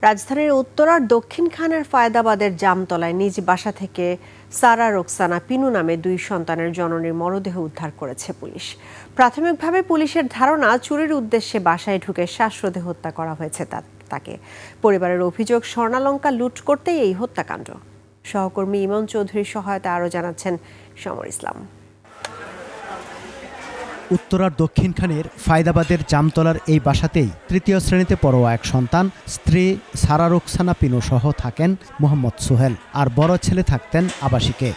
রাজধানীর উত্তরার দক্ষিণখানের ফায়দাবাদের জামতলায় নিজ বাসা থেকে সারা রোকসানা পিনু নামে 2 সন্তানের জননীর মরদেহ উদ্ধার করেছে পুলিশ। প্রাথমিকভাবে পুলিশের ধারণা চুরির উদ্দেশ্যে বাসায় ঢুকে শ্বাসরোধে হত্যা করা হয়েছে তাকে। পরিবারের অভিযোগ, স্বর্ণালঙ্কার লুট করতেই এই হত্যাকাণ্ড। সহকর্মী ইমন চৌধুরীর সহায়তায় আরও জানাচ্ছেন সমর ইসলাম। উত্তরার দক্ষিণখানের ফায়দাবাদের জামতলার এই বাসাতেই তৃতীয় শ্রেণীতে পড়ুয়া এক সন্তান স্ত্রী সারা রোকসানা পিনু সহ থাকেন মোহাম্মদ সোহেল, আর বড় ছেলে থাকতেন আবাসিকে।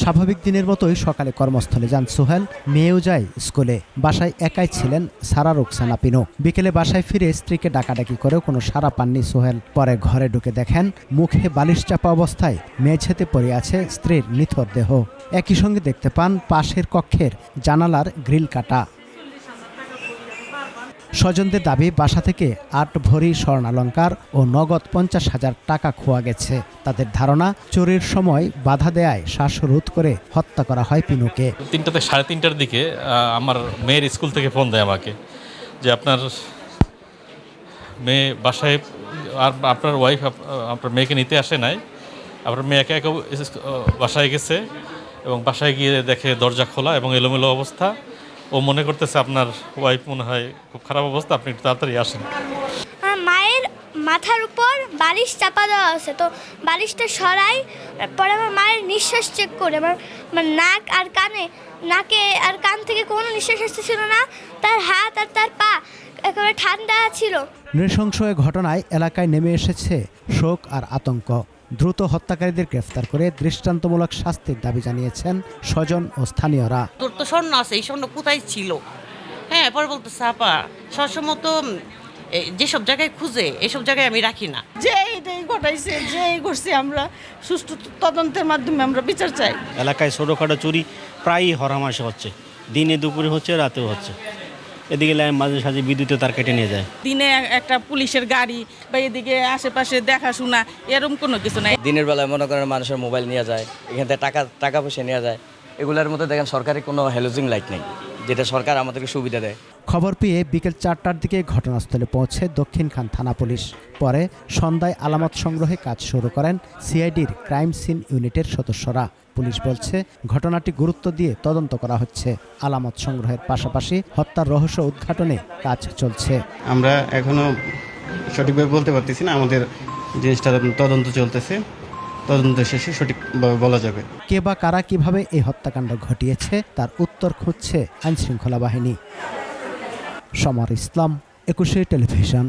স্বাভাবিক দিনের মতোই সকালে কর্মস্থলে যান সোহেল, মেয়েও যায় স্কুলে। বাসায় একাই ছিলেন সারা রোকসানা পিনু। বিকেলে বাসায় ফিরে স্ত্রীকে ডাকাডাকি করেও কোনো সাড়া পাননি সোহেল। পরে ঘরে ঢুকে দেখেন মুখে বালিশ চাপা অবস্থায় মেঝেতে পড়ে আছে স্ত্রীর নিথর দেহ। একই সঙ্গে দেখতে পান পাশের কক্ষের জানালার গ্রিল কাটা। স্বজনদের দাবি, বাসা থেকে 8 ভরি স্বর্ণালঙ্কার ও নগদ 50,000 টাকা খোয়া গেছে। তাদের ধারণা, চুরির সময় বাধা দেয়ায় শ্বাসরোধ করে হত্যা করা হয় পিনুকে। 3টার দিকে আমার মেয়ের স্কুল থেকে ফোন দেয় আমাকে যে আপনার মেয়ে বাসায়, আর আপনার ওয়াইফ আপনার মেয়েকে নিতে আসে নাই, আপনার মেয়ে একা একা বাসায় গেছে এবং বাসায় গিয়ে দেখে দরজা খোলা এবং এলোমেলো অবস্থা। ও মনে করতেছে আপনার ওয়াইফ মনে হয় খুব খারাপ অবস্থা, আপনি একটু তাড়াতাড়ি আসেন। মায়ের মাথার উপর বালিশ চাপা দেওয়া আছে, তো বালিশটা সরাই, পরে আমার মায়ের নিঃশ্বাস চেক করে আমার নাক আর নাকে আর কান থেকে কোনো নিঃশ্বাস আসতেছিল না। তার হাত আর তার পা একেবারে ঠান্ডা ছিল। নৃশংস এ ঘটনায় এলাকায় নেমে এসেছে শোক আর আতঙ্ক। দ্রুত হত্যাকারীদের গ্রেফতার করে দৃষ্টান্তমূলক শাস্তির দাবি জানিয়েছেন স্বজন ও স্থানীয়রা। তোর তো স্বর্ণ আছে, এই স্বর্ণ কোথায় ছিল? হ্যাঁ, পরে বলতো সাপা সবসময় তো যেসব জায়গায় খুঁজে এসব জায়গায় আমি রাখি না। যে এইটাই ঘটাইছে, যে করছে, আমরা সুষ্ঠু তদন্তের মাধ্যমে আমরা বিচার চাই। এলাকায় ছোটোখাটো চুরি প্রায়ই হরহামেশা হচ্ছে, দিনে দুপুরে হচ্ছে, রাতেও হচ্ছে। এদিকে মাঝে সাঝে বিদ্যুতে তার কেটে নিয়ে যায়। দিনে একটা পুলিশের গাড়ি বা এদিকে আশেপাশে দেখাশোনা এরকম কোনো কিছু নাই। দিনের বেলায় মনে করেন মানুষের মোবাইল নিয়ে যায়, এখান থেকে টাকা পয়সা নিয়ে যায়। এগুলোর মধ্যে দেখেন সরকারি কোনো হ্যালোজিং লাইট নেই, যেটা সরকার আমাদেরকে সুবিধা দেয়। খবর পেয়ে বিকেল 4টার দিকে ঘটনাস্থলে পৌঁছে দক্ষিণখান থানা পুলিশ। পরে সন্ধ্যায় আলামত সংগ্রহে কাজ শুরু করেন সিআইডির ক্রাইম সিন ইউনিটের সদস্যরা। পুলিশ বলছে, ঘটনাটি গুরুত্ব দিয়ে তদন্ত করা হচ্ছে। আলামত সংগ্রহের পাশাপাশি হত্যার রহস্য উদ্ঘাটনে কাজ চলছে। আমরা এখনো সঠিকভাবে বলতে পারতেছি না, আমাদের জিনিসটা তদন্ত চলতেছে, তদন্ত শেষে সঠিকভাবে বলা যাবে। কে বা কারা কিভাবে এই হত্যাকাণ্ড ঘটিয়েছে তার উত্তর খুঁজছে আইনশৃঙ্খলা বাহিনী। সমর ইসলাম, 21 টেলিভিশন।